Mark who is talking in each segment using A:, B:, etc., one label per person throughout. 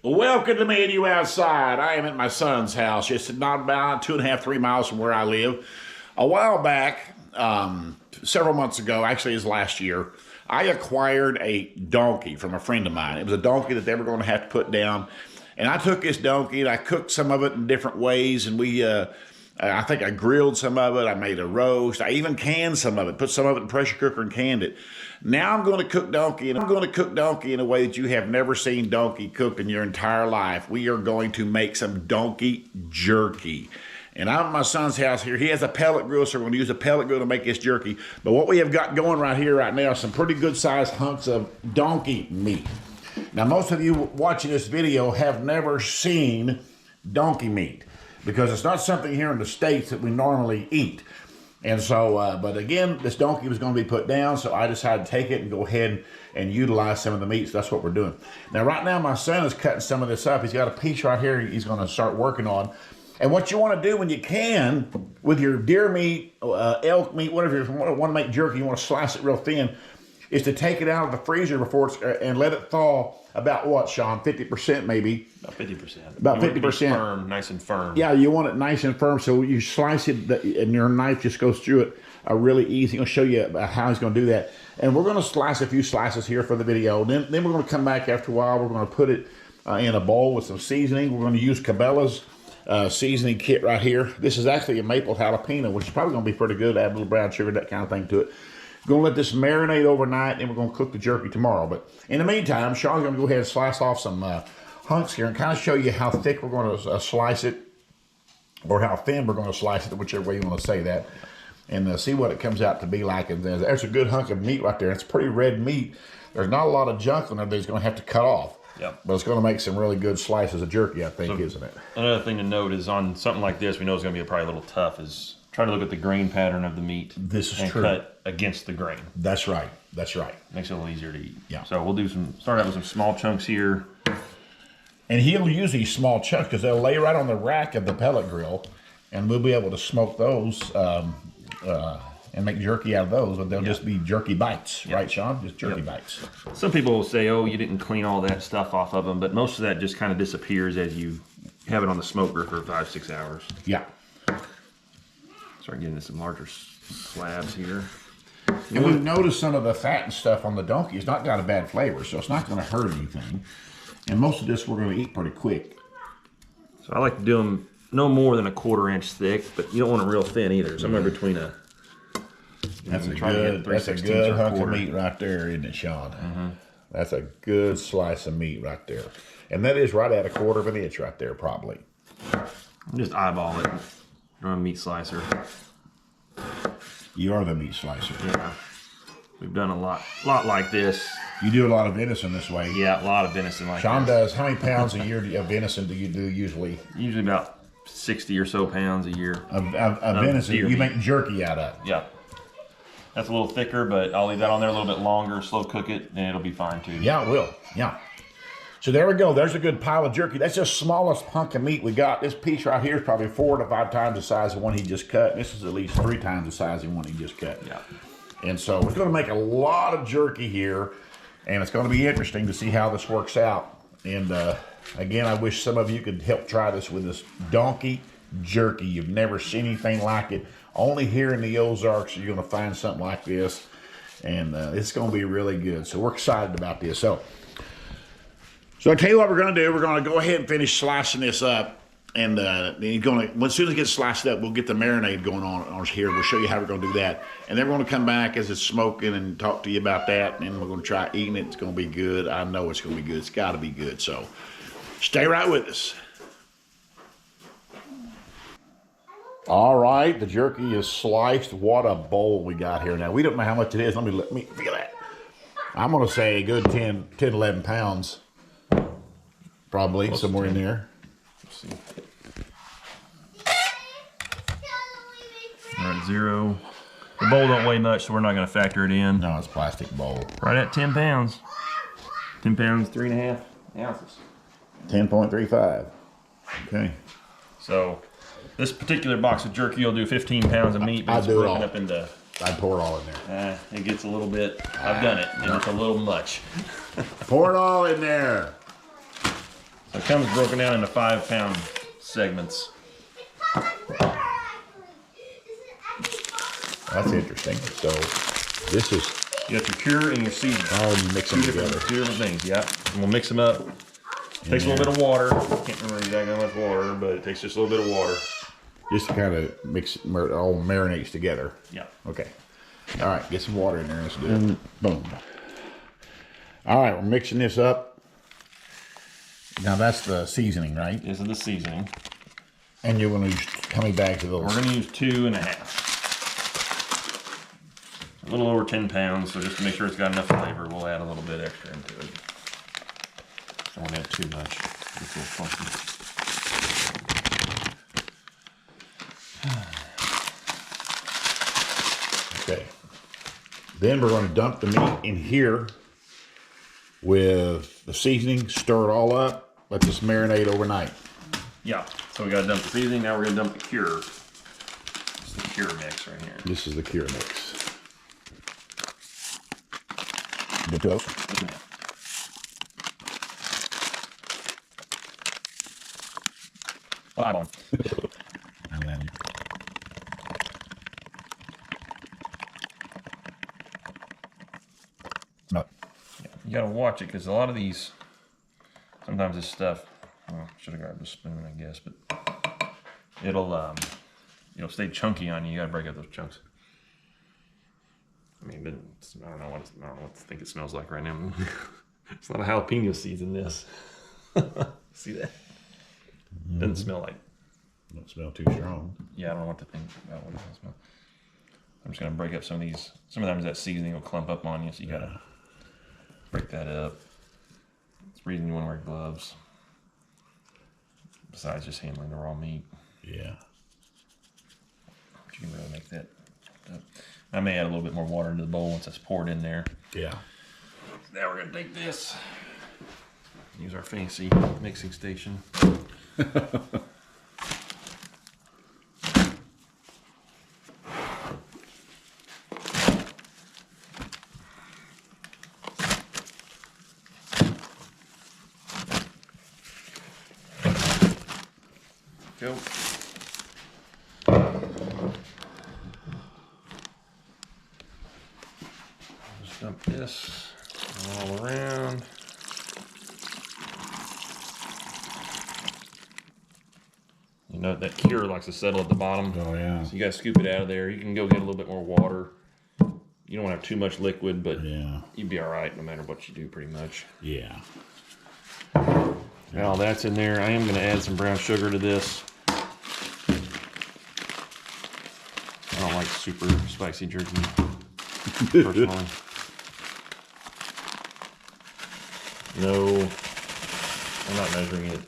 A: Welcome to Me and You Outside. I am at my son's house, just not about 2.5, 3 miles from where I live. A while back, several months ago, actually it was last year, I acquired a donkey from a friend of mine. It was a donkey that they were going to have to put down. And I took this donkey and I cooked some of it in different ways. And I think I grilled some of it. I made a roast. I even canned some of it, put some of it in the pressure cooker and canned it. Now I'm going to cook donkey, and I'm going to cook donkey in a way that you have never seen donkey cooked in your entire life. We are going to make some donkey jerky. And I'm at my son's house here. He has a pellet grill, so we're going to use a pellet grill to make this jerky. But what we have got going right here right now is some pretty good sized hunks of donkey meat. Now, most of you watching this video have never seen donkey meat because it's not something here in the States that we normally eat. And so, but again, this donkey was going to be put down, so I decided to take it and go ahead and utilize some of the meat. So that's what we're doing. Now, right now, my son is cutting some of this up. He's got a piece right here he's going to start working on. And what you want to do when you can, with your deer meat, elk meat, whatever you want to make jerky, you want to slice it real thin, is to take it out of the freezer before and let it thaw about what, Sean? 50% maybe?
B: About 50%.
A: About 50%.
B: Firm, nice and firm.
A: Yeah, you want it nice and firm, so you slice it and your knife just goes through it really easy. I'll show you how he's going to do that. And we're going to slice a few slices here for the video. Then we're going to come back after a while. We're going to put it in a bowl with some seasoning. We're going to use Cabela's seasoning kit right here. This is actually a maple jalapeno, which is probably going to be pretty good. Add a little brown sugar, that kind of thing to it. Going to let this marinate overnight, and we're going to cook the jerky tomorrow. But in the meantime, Sean's going to go ahead and slice off some hunks here and kind of show you how thick we're going to slice it, or how thin we're going to slice it, whichever way you want to say that, and see what it comes out to be like. And there's a good hunk of meat right there. It's pretty red meat. There's not a lot of junk on there that he's going to have to cut off.
B: Yep.
A: But it's going to make some really good slices of jerky, I think, isn't it?
B: Another thing to note is on something like this, we know it's going to be probably a little tough, is try to look at the grain pattern of the meat.
A: This is
B: and
A: true.
B: Cut against the grain.
A: That's right. That's right.
B: Makes it a little easier to eat.
A: Yeah.
B: So we'll start out with some small chunks here.
A: And he'll use these small chunks because they'll lay right on the rack of the pellet grill, and we'll be able to smoke those and make jerky out of those, but they'll just be jerky bites, right, Sean? Just jerky bites.
B: Some people will say, oh, you didn't clean all that stuff off of them, but most of that just kind of disappears as you have it on the smoker for 5-6 hours.
A: Yeah.
B: Start getting into some larger slabs here.
A: And we've noticed some of the fat and stuff on the donkey has not got a bad flavor, so it's not going to hurt anything. And most of this we're going to eat pretty quick.
B: So I like to do them no more than a 1/4 inch thick, but you don't want them real thin either. Somewhere between a...
A: That's a good hunk of meat right there, isn't it, Sean? Mm-hmm. That's a good slice of meat right there. And that is right at a 1/4 inch right there, probably.
B: Just eyeball it. I'm a meat slicer.
A: You are the meat slicer.
B: Yeah. We've done a lot like this.
A: You do a lot of venison this way.
B: Yeah, a lot of venison like
A: Sean
B: this.
A: does. How many pounds a year of venison do you do usually?
B: Usually about 60 or so pounds a year.
A: Of venison you make jerky out of.
B: Yeah. That's a little thicker, but I'll leave that on there a little bit longer, slow cook it, and it'll be fine too.
A: Yeah, it will. Yeah. So there we go. There's a good pile of jerky. That's the smallest hunk of meat we got. This piece right here is probably 4 to 5 times the size of one he just cut. This is at least 3 times the size of one he just cut.
B: Yeah.
A: And so we're going to make a lot of jerky here, and it's going to be interesting to see how this works out. And again, I wish some of you could help try this with this donkey jerky. You've never seen anything like it. Only here in the Ozarks you're going to find something like this, and it's going to be really good. So we're excited about this. So I tell you what we're going to do. We're going to go ahead and finish slicing this up, and then you're going to, as soon as it gets sliced up, we'll get the marinade going on here. We'll show you how we're going to do that, and then we're going to come back as it's smoking and talk to you about that, and we're going to try eating it. It's going to be good. I know it's going to be good. It's got to be good. So stay right with us. All right, the jerky is sliced. What a bowl we got here. Now, we don't know how much it is. Let me feel that. I'm going to say a good 10, 11 pounds. Probably close somewhere in there.
B: Let's see. All right, 0. The bowl don't weigh much, so we're not going to factor it in.
A: No, it's a plastic bowl.
B: Right at 10 pounds. 10 pounds, 3.5 ounces.
A: 10.35. Okay.
B: So this particular box of jerky will do 15 pounds of meat, but it's broken up into...
A: I'd pour it all in there.
B: It gets a little bit... I've done it, and it's a little much.
A: Pour it all in there.
B: So it comes broken down into 5-pound segments.
A: That's interesting. So this is
B: You got your cure and your seasoning.
A: all mixing together.
B: Two different things, yeah. And we'll mix them up. Takes a little bit of water. Can't remember exactly how much water, but it takes just a little bit of water.
A: Just to kind of mix it, all marinates together.
B: Yeah.
A: Okay. All right, get some water in there. Let's do it. Boom. All right, we're mixing this up. Now that's the seasoning, right?
B: This is the seasoning.
A: And you're going to use how many bags of those?
B: We're going to use 2.5. A little over 10 pounds, so just to make sure it's got enough flavor, we'll add a little bit extra into it. Don't want to add too much. It's a little funky.
A: Okay. Then we're going to dump the meat in here with the seasoning, stir it all up, let this marinate overnight.
B: Yeah, so we got to dump the seasoning, now we're going to dump the cure. It's the cure mix right here.
A: This is the cure mix. Good to go.
B: Well, I'm on.
A: No.
B: Yeah, you gotta watch it because a lot of these, sometimes this stuff, well, should have grabbed a spoon, I guess, but it'll stay chunky on you. You gotta break up those chunks. I mean, but I don't know what I think it smells like right now. It's not a jalapeno seeds in this. See that? Doesn't smell like.
A: Don't smell too strong.
B: Yeah, I don't know what to think about what it smells. I'm just gonna break up some of these. Sometimes that seasoning will clump up on you, so you gotta break that up. It's the reason you want to wear gloves. Besides just handling the raw meat.
A: Yeah.
B: But you can really make that up. I may add a little bit more water into the bowl once it's poured in there.
A: Yeah.
B: Now we're gonna take this. Use our fancy mixing station. Go. Just dump this all around. You know that cure likes to settle at the bottom.
A: Oh yeah.
B: So you gotta scoop it out of there. You can go get a little bit more water. You don't want to have too much liquid, but
A: Yeah.
B: you'd be all right no matter what you do, pretty much.
A: Yeah.
B: Now that's in there. I am going to add some brown sugar to this. I don't like super spicy jerky, personally. No, I'm not measuring it.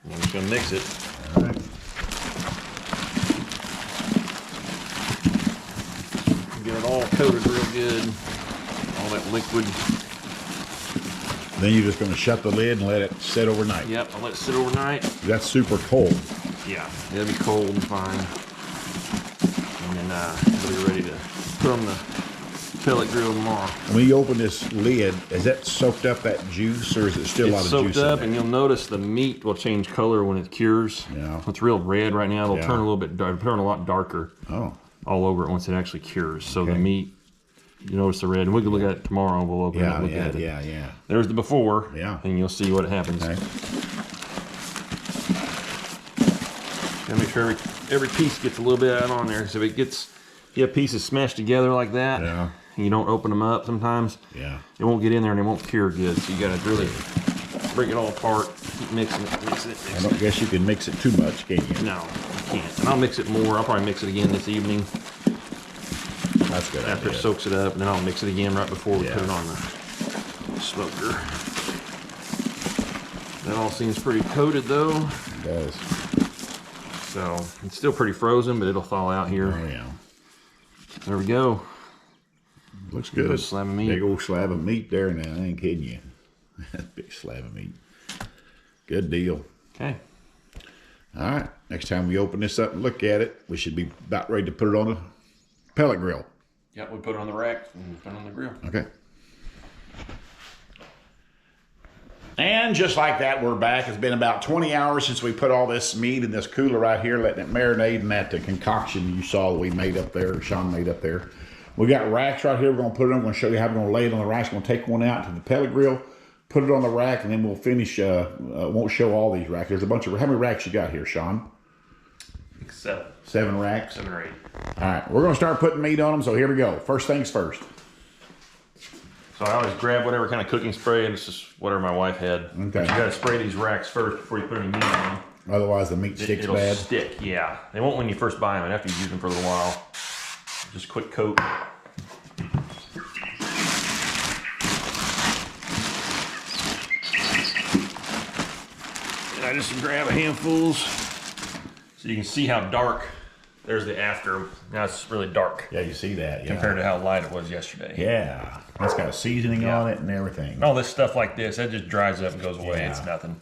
B: I'm just going to mix it.
A: All right.
B: Get it all coated real good. All that liquid.
A: Then you're just going to shut the lid and let it sit overnight.
B: Yep, I'll let it sit overnight.
A: That's super cold.
B: Yeah, it'll be cold and fine. And then it'll be ready to put on the pellet grill tomorrow.
A: When you open this lid, has that soaked up that juice, or is it still a lot
B: It's
A: of juice
B: soaked
A: in
B: up,
A: there?
B: and you'll notice the meat will change color when it cures.
A: Yeah.
B: It's real red right now. It'll
A: Yeah.
B: turn a little bit dark, turn a lot darker
A: Oh.
B: all over it once it actually cures. So the
A: Okay.
B: meat, you notice the red, and we can look at it tomorrow. We'll open it
A: Yeah,
B: and look
A: yeah,
B: at it.
A: yeah.
B: There's the before,
A: Yeah.
B: and you'll see what happens.
A: Okay.
B: Gotta make sure every piece gets a little bit out on there. So if you have pieces smashed together like that,
A: Yeah.
B: and you don't open them up sometimes,
A: Yeah.
B: it won't get in there and it won't cure good. So you gotta really break it all apart, keep mixing it, mixing it,
A: I
B: mixing
A: don't guess you can mix it too much, can you?
B: No, you can't. And I'll mix it more. I'll probably mix it again this evening
A: That's a good.
B: after it
A: idea.
B: soaks it up, and then I'll mix it again right before we
A: Yeah.
B: put it on the smoker. That all seems pretty coated though,
A: It does.
B: so it's still pretty frozen, but it'll thaw out here.
A: Oh yeah.
B: There we go.
A: Looks good.
B: Big slab of meat.
A: Big old slab of meat there now. I ain't kidding you. Big slab of meat. Good deal.
B: Okay.
A: All right. Next time we open this up and look at it, we should be about ready to put it on a pellet grill.
B: Yep, we put it on the rack and put it on the grill.
A: Okay. And just like that, we're back. It's been about 20 hours since we put all this meat in this cooler right here, letting it marinate in that concoction you saw that we made up there, Sean made up there. We got racks right here. We're going to put it on. I'm going to show you how we're going to lay it on the racks. We're going to take one out to the pellet grill, put it on the rack, and then we'll finish. Won't show all these racks. There's a bunch of. How many racks you got here, Sean?
B: 7.
A: 7 racks?
B: 7 or 8.
A: All right. We're going to start putting meat on them, so here we go. First things first.
B: So I always grab whatever kind of cooking spray, and this is whatever my wife had.
A: Okay.
B: But you got to spray these racks first before you put any meat on them.
A: Otherwise, the meat sticks
B: It'll
A: bad.
B: stick, yeah. They won't when you first buy them, and after you use them for a little while. Just a quick coat. And I just grab a handfuls so you can see how dark. There's the after. Now it's really dark.
A: Yeah, you see that. Yeah.
B: Compared to how light it was yesterday.
A: Yeah. It's got seasoning on it and everything.
B: And all this stuff like this, that just dries up and goes away.
A: Yeah.
B: It's nothing.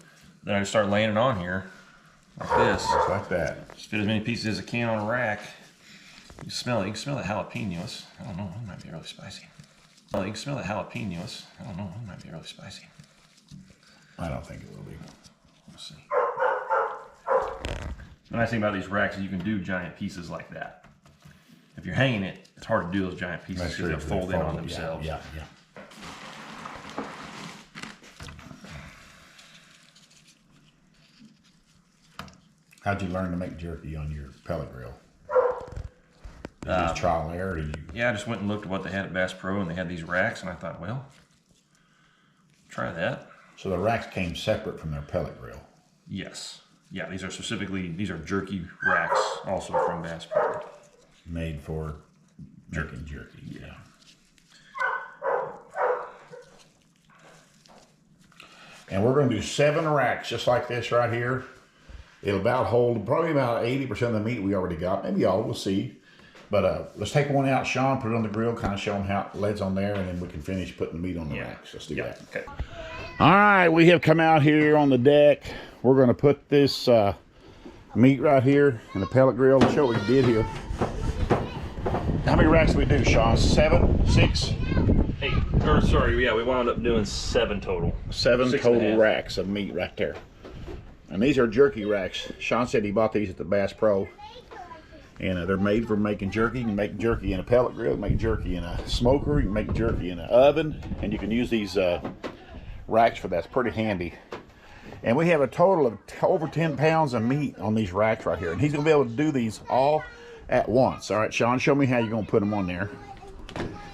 B: Then I just start laying it on here like this.
A: Just like that.
B: Just fit as many pieces as I can on a rack. You can smell it. You can smell the jalapenos. I don't know. It might be really spicy. You can smell the jalapenos. I don't know. It might be really spicy.
A: I don't think it will be.
B: We'll see. The nice thing about these racks is you can do giant pieces like that. If you're hanging it, it's hard to do those giant pieces because they'll fold in on themselves.
A: Yeah. How'd you learn to make jerky on your pellet grill? Did you just trial and error? Or did you?
B: Yeah, I just went and looked at what they had at Bass Pro, and they had these racks, and I thought, well, try that.
A: So the racks came separate from their pellet grill.
B: Yes. Yeah, these are jerky racks, also from Bass Pro.
A: Made for making jerky. Yeah. And we're going to do 7 racks just like this right here. It'll about hold probably about 80% of the meat we already got. Maybe all, we'll see. But let's take one out, Sean, put it on the grill, kind of show them how it leads on there, and then we can finish putting the meat on the racks. Let's do that.
B: Okay.
A: All right, we have come out here on the deck. We're going to put this meat right here in the pellet grill. Let's show what we did here. How many racks did we do, Sean? 7, 6?
B: 8. Or sorry, yeah, we wound up doing 7 total.
A: 7
B: 6
A: total racks of meat right there. And these are jerky racks. Sean said he bought these at the Bass Pro. And they're made for making jerky. You can make jerky in a pellet grill, you can make jerky in a smoker, you can make jerky in an oven, and you can use these racks for that. It's pretty handy. And we have a total of over 10 pounds of meat on these racks right here. And he's going to be able to do these all at once. All right, Sean, show me how you're going to put them on there,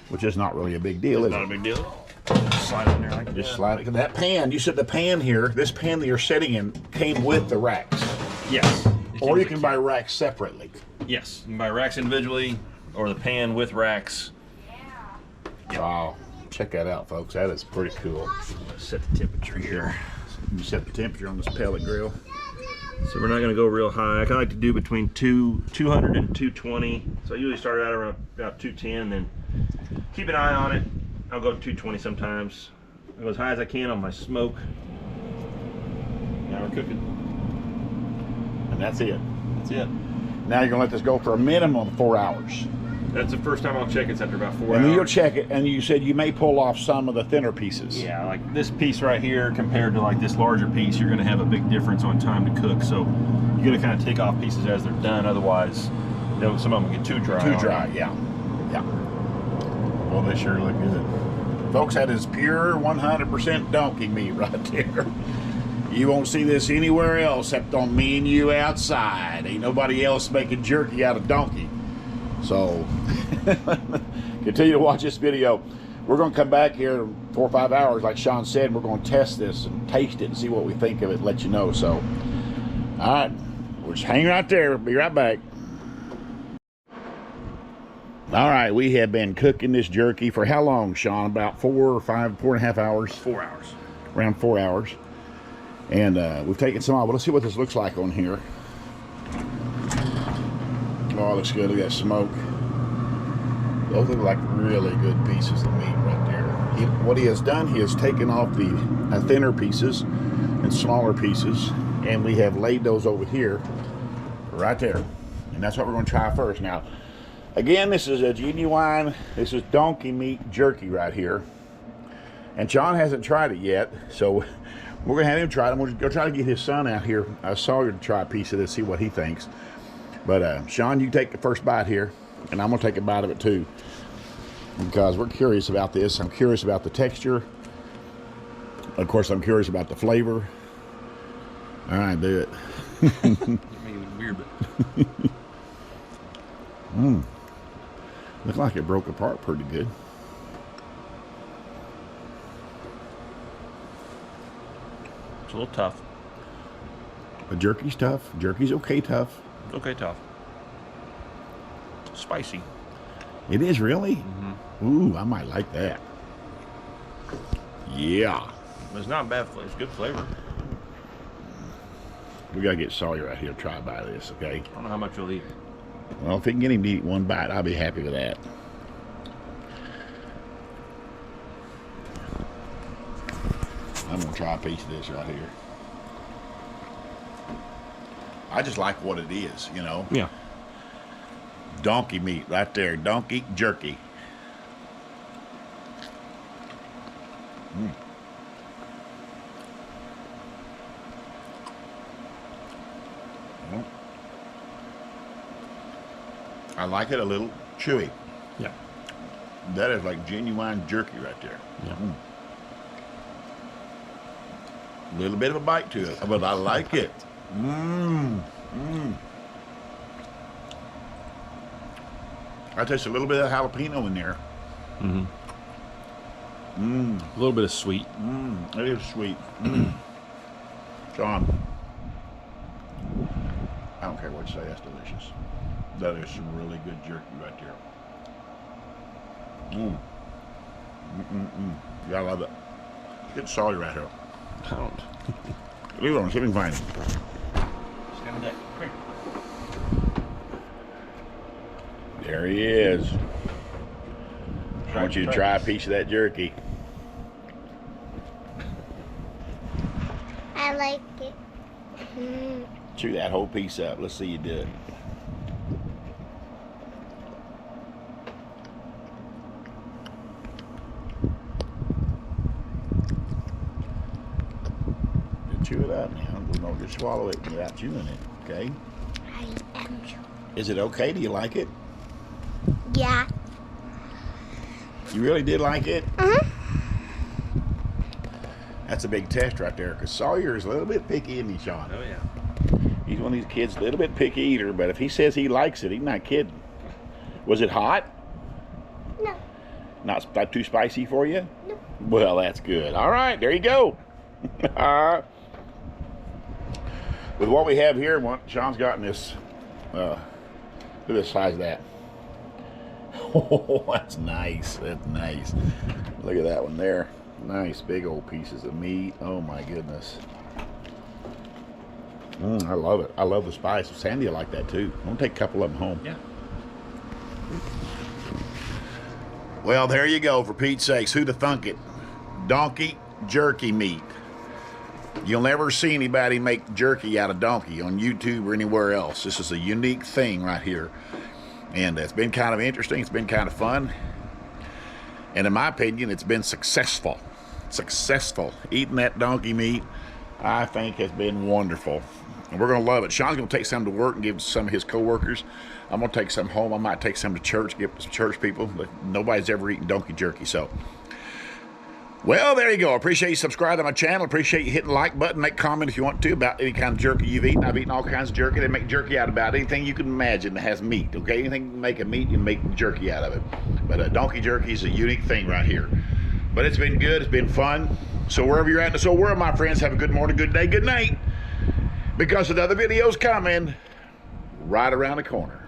A: which is not really a big deal, is it?
B: Not a big deal at all. Just slide it in there like that.
A: Just slide it. That pan, you said the pan here, this pan that you're sitting in came with the racks.
B: Yes.
A: Or you can buy racks separately.
B: Yes, you can buy racks individually or the pan with racks.
A: Yeah. Wow. Check that out, folks. That is pretty cool.
B: Set the temperature here.
A: You set the temperature on this pellet grill.
B: So we're not going to go real high. I kind of like to do between 200 and 220. So I usually start out around about 210, then keep an eye on it. I'll go to 220 sometimes. I go as high as I can on my smoke. Now we're cooking.
A: And that's it.
B: That's it.
A: Now you're going to let this go for a minimum of 4 hours.
B: That's the first time I'll check it after about 4 hours.
A: And then you'll check it, and you said you may pull off some of the thinner pieces.
B: Yeah, like this piece right here compared to like this larger piece, you're going to have a big difference on time to cook. So you got to kind of take off pieces as they're done. Otherwise, some of them get too dry.
A: Too dry, yeah. Yeah. Well, they sure look good. Folks, that is pure 100% donkey meat right there. You won't see this anywhere else except on me and you outside. Ain't nobody else making jerky out of donkey. So, continue to watch this video. We're going to come back here in 4 or 5 hours, like Sean said, and we're going to test this and taste it and see what we think of it, let you know. So, all right, we'll just hang right there. Be right back. All right, we have been cooking this jerky for how long, Sean? About 4 and a half hours?
B: 4 hours.
A: Around 4 hours. And we've taken some off. But let's see what this looks like on here. Oh, it looks good. Look at that smoke. Those look like really good pieces of meat right there. What he has done, he has taken off the thinner pieces and smaller pieces, and we have laid those over here, right there. And that's what we're going to try first. Now, again, this is a genuine, this is donkey meat jerky right here. And John hasn't tried it yet, so We're gonna have him try it. I'm gonna go try to get his son out here, Sawyer, to try a piece of this, see what he thinks. But Sean, you take the first bite here, and I'm gonna take a bite of it too, because we're curious about this. I'm curious about the texture. Of course, I'm curious about the flavor. All right, do it.
B: Maybe weird, but
A: Looks like it broke apart pretty good.
B: it's a little tough.
A: But jerky's tough. Jerky's okay tough.
B: It's okay, tough. Spicy.
A: It is really? Ooh, I might like that. Yeah.
B: It's not bad flavor. It's good flavor.
A: We gotta get Sawyer out here to try a bite of this, okay?
B: I don't know how much you'll eat.
A: Well, if we can get him to eat one bite, I'll be happy with that. I'm gonna try a piece of this right here. I just like what it is, you know?
B: Yeah.
A: Donkey meat right there. Donkey jerky. I like it a little chewy.
B: Yeah.
A: That is like genuine jerky right there.
B: Yeah.
A: A little bit of a bite to it, but I like it. I taste a little bit of jalapeno in there.
B: A little bit of sweet.
A: It is sweet. John, I don't care what you say, that's delicious. That is some really good jerky right there. Yeah, I love it. Get Sawyer right here.
B: I don't.
A: Leave it on, see if we can find him.
B: Stand that quick.
A: There he is. I want you to try a piece of that jerky.
C: I like it.
A: Chew that whole piece up. Let's see you do it. Chew it up now. Don't just swallow it without chewing it, okay?
C: I am sure.
A: Is it okay? Do you like it?
C: Yeah.
A: You really did like it? That's a big test right there, because Sawyer is a little bit picky, isn't he, Sean?
B: Oh, yeah.
A: He's one of these kids, a little bit picky eater, but if he says he likes it, he's not kidding. Was it hot?
C: No.
A: Not too spicy for you?
C: No.
A: Well, that's good. All right, there you go. With what we have here, Sean's gotten this. Look at the size of that. Oh, that's nice. That's nice. Look at that one there. Nice big old pieces of meat. Oh my goodness. I love it. I love the spice. Sandy will like that too. I'm gonna take a couple of them home.
B: Yeah.
A: Well, there you go. For Pete's sakes, who'd have thunk it? Donkey jerky meat. You'll never see anybody make jerky out of donkey on YouTube or anywhere else. This is a unique thing right here. And it's been kind of interesting. It's been kind of fun. And in my opinion, it's been successful. Successful. Eating that donkey meat, I think, has been wonderful. And we're going to love it. Sean's going to take some to work and give to some of his co-workers. I'm going to take some home. I might take some to church, give to some church people. But nobody's ever eaten donkey jerky, so... Well, there you go. I appreciate you subscribing to my channel. Appreciate you hitting the like button. Make a comment if you want to about any kind of jerky you've eaten. I've eaten all kinds of jerky. They make jerky out of about anything you can imagine that has meat. Okay, anything you can make a meat, you can make jerky out of it. But donkey jerky is a unique thing right here. But it's been good. It's been fun. So wherever you're at in this whole world, my friends, have a good morning, good day, good night. Because another video's coming right around the corner.